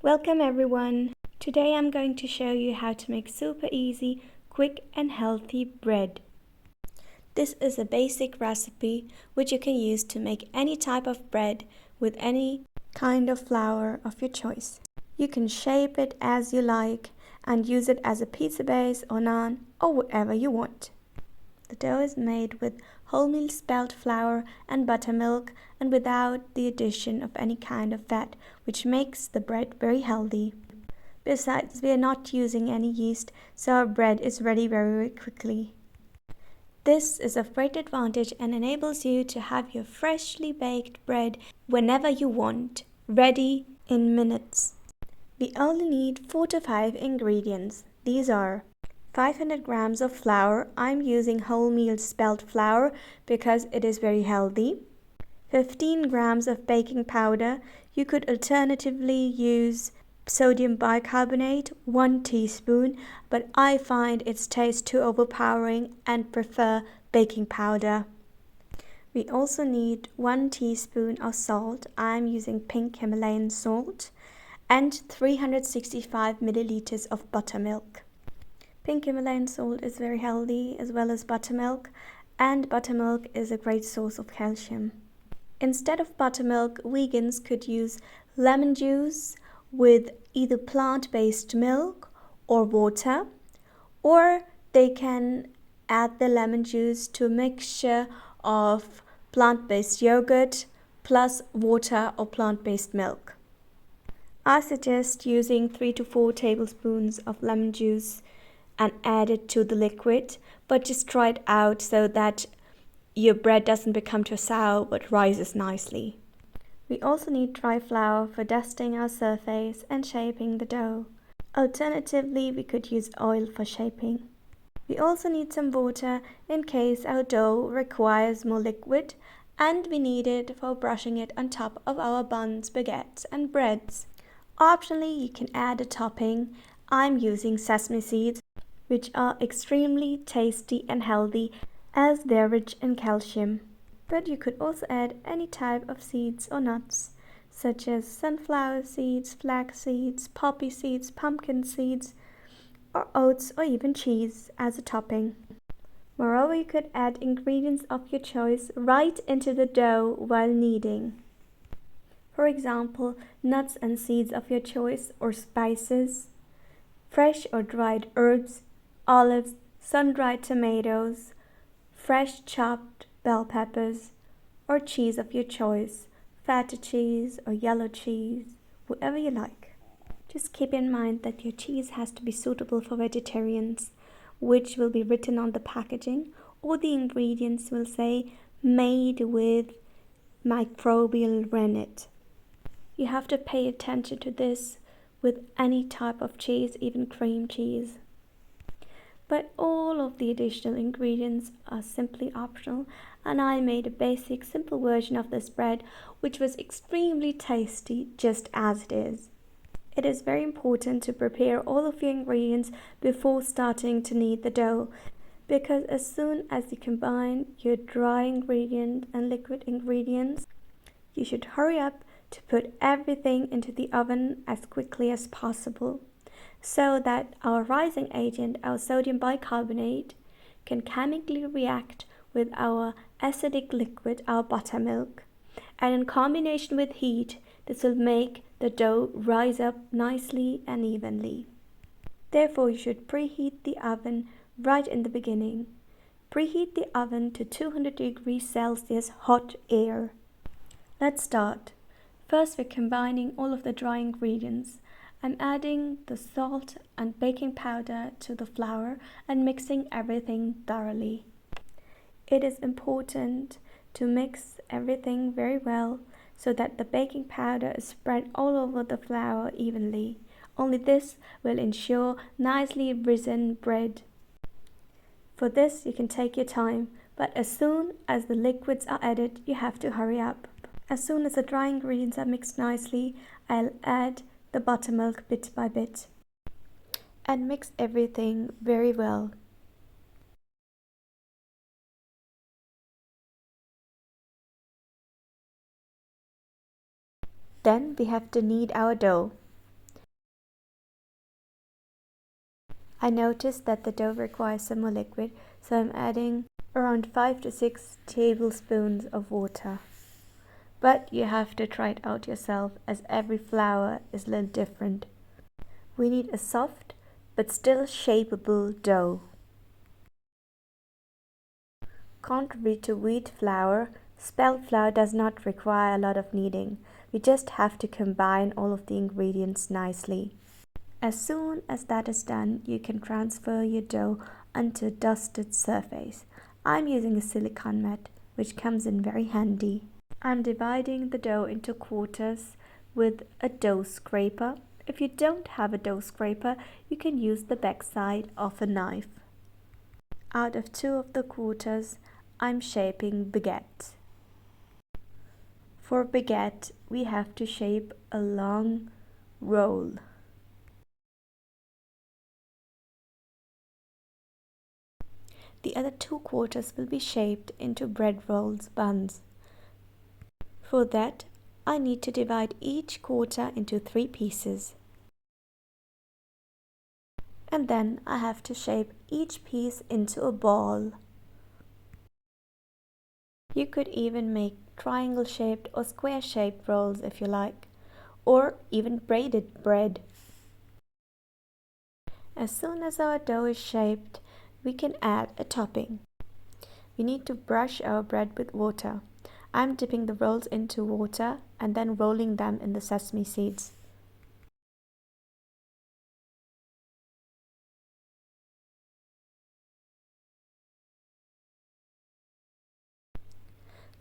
Welcome everyone! Today I'm going to show you how to make super easy, quick and healthy bread. This is a basic recipe which you can use to make any type of bread with any kind of flour of your choice. You can shape it as you like and use it as a pizza base or naan or whatever you want. The dough is made with wholemeal spelt flour and buttermilk and without the addition of any kind of fat, which makes the bread very healthy. Besides, we are not using any yeast, so our bread is ready very quickly. This is of great advantage and enables you to have your freshly baked bread whenever you want, ready in minutes. We only need 4 to 5 ingredients. These are 500 grams of flour. I'm using wholemeal spelt flour because it is very healthy. 15 grams of baking powder. You could alternatively use sodium bicarbonate, 1 teaspoon, but I find its taste too overpowering and prefer baking powder. We also need 1 teaspoon of salt. I'm using pink Himalayan salt, and 365 milliliters of buttermilk. Pink Himalayan salt is very healthy as well as buttermilk, and buttermilk is a great source of calcium. Instead of buttermilk, vegans could use lemon juice with either plant-based milk or water, or they can add the lemon juice to a mixture of plant-based yogurt plus water or plant-based milk. I suggest using 3 to 4 tablespoons of lemon juice and add it to the liquid, but just try it out so that your bread doesn't become too sour but rises nicely. We also need dry flour for dusting our surface and shaping the dough. Alternatively, we could use oil for shaping. We also need some water in case our dough requires more liquid, and we need it for brushing it on top of our buns, baguettes and breads. Optionally, you can add a topping. I'm using sesame seeds, which are extremely tasty and healthy as they're rich in calcium. But you could also add any type of seeds or nuts, such as sunflower seeds, flax seeds, poppy seeds, pumpkin seeds, or oats, or even cheese as a topping. Moreover, you could add ingredients of your choice right into the dough while kneading. For example, nuts and seeds of your choice or spices, fresh or dried herbs, olives, sun-dried tomatoes, fresh chopped bell peppers, or cheese of your choice, feta cheese or yellow cheese, whatever you like. Just keep in mind that your cheese has to be suitable for vegetarians, which will be written on the packaging, or the ingredients will say made with microbial rennet. You have to pay attention to this with any type of cheese, even cream cheese. But all of the additional ingredients are simply optional, and I made a basic, simple version of this bread, which was extremely tasty just as it is. It is very important to prepare all of your ingredients before starting to knead the dough, because as soon as you combine your dry ingredient and liquid ingredients, you should hurry up to put everything into the oven as quickly as possible, so that our rising agent, our sodium bicarbonate, can chemically react with our acidic liquid, our buttermilk, and in combination with heat, this will make the dough rise up nicely and evenly. Therefore, you should preheat the oven right in the beginning. Preheat the oven to 200 degrees Celsius hot air. Let's start. First, we're combining all of the dry ingredients. I'm adding the salt and baking powder to the flour and mixing everything thoroughly. It is important to mix everything very well so that the baking powder is spread all over the flour evenly. Only this will ensure nicely risen bread. For this, you can take your time, but as soon as the liquids are added, you have to hurry up. As soon as the dry ingredients are mixed nicely, I'll add the buttermilk bit by bit and mix everything very well. Then we have to knead our dough. I noticed that the dough requires some more liquid, so I'm adding around 5 to 6 tablespoons of water. But you have to try it out yourself, as every flour is a little different. We need a soft but still shapeable dough. Contrary to wheat flour, spelt flour does not require a lot of kneading. We just have to combine all of the ingredients nicely. As soon as that is done, you can transfer your dough onto a dusted surface. I'm using a silicone mat, which comes in very handy. I'm dividing the dough into quarters with a dough scraper. If you don't have a dough scraper, you can use the backside of a knife. Out of 2 of the quarters, I'm shaping baguette. For baguette, we have to shape a long roll. The other 2 quarters will be shaped into bread rolls buns. For that, I need to divide each quarter into 3 pieces. And then I have to shape each piece into a ball. You could even make triangle-shaped or square-shaped rolls if you like, or even braided bread. As soon as our dough is shaped, we can add a topping. We need to brush our bread with water. I'm dipping the rolls into water and then rolling them in the sesame seeds.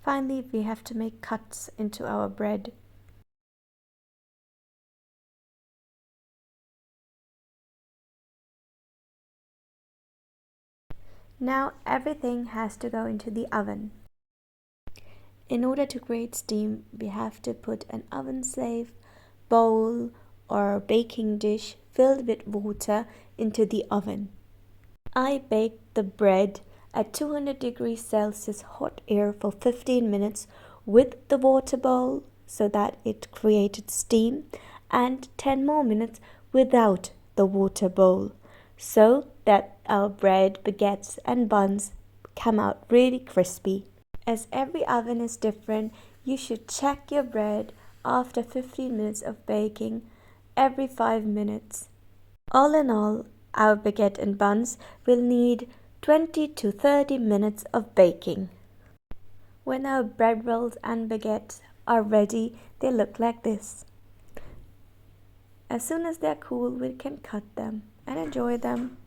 Finally, we have to make cuts into our bread. Now everything has to go into the oven. In order to create steam, we have to put an oven-safe bowl or baking dish filled with water into the oven. I baked the bread at 200 degrees Celsius hot air for 15 minutes with the water bowl so that it created steam, and 10 more minutes without the water bowl so that our bread, baguettes and buns come out really crispy. As every oven is different, you should check your bread after 15 minutes of baking every 5 minutes. All in all, our baguette and buns will need 20 to 30 minutes of baking. When our bread rolls and baguettes are ready, they look like this. As soon as they're cool, we can cut them and enjoy them.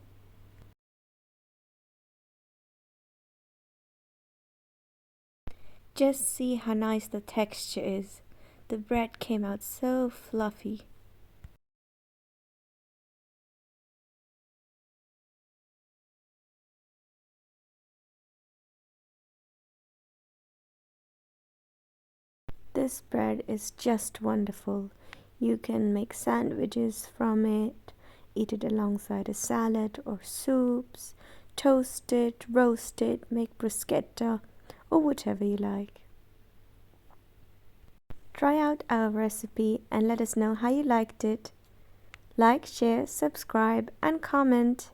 Just see how nice the texture is. The bread came out so fluffy. This bread is just wonderful. You can make sandwiches from it, eat it alongside a salad or soups, toast it, roast it, make bruschetta, or whatever you like. Try out our recipe and let us know how you liked it. Like, share, subscribe, and comment.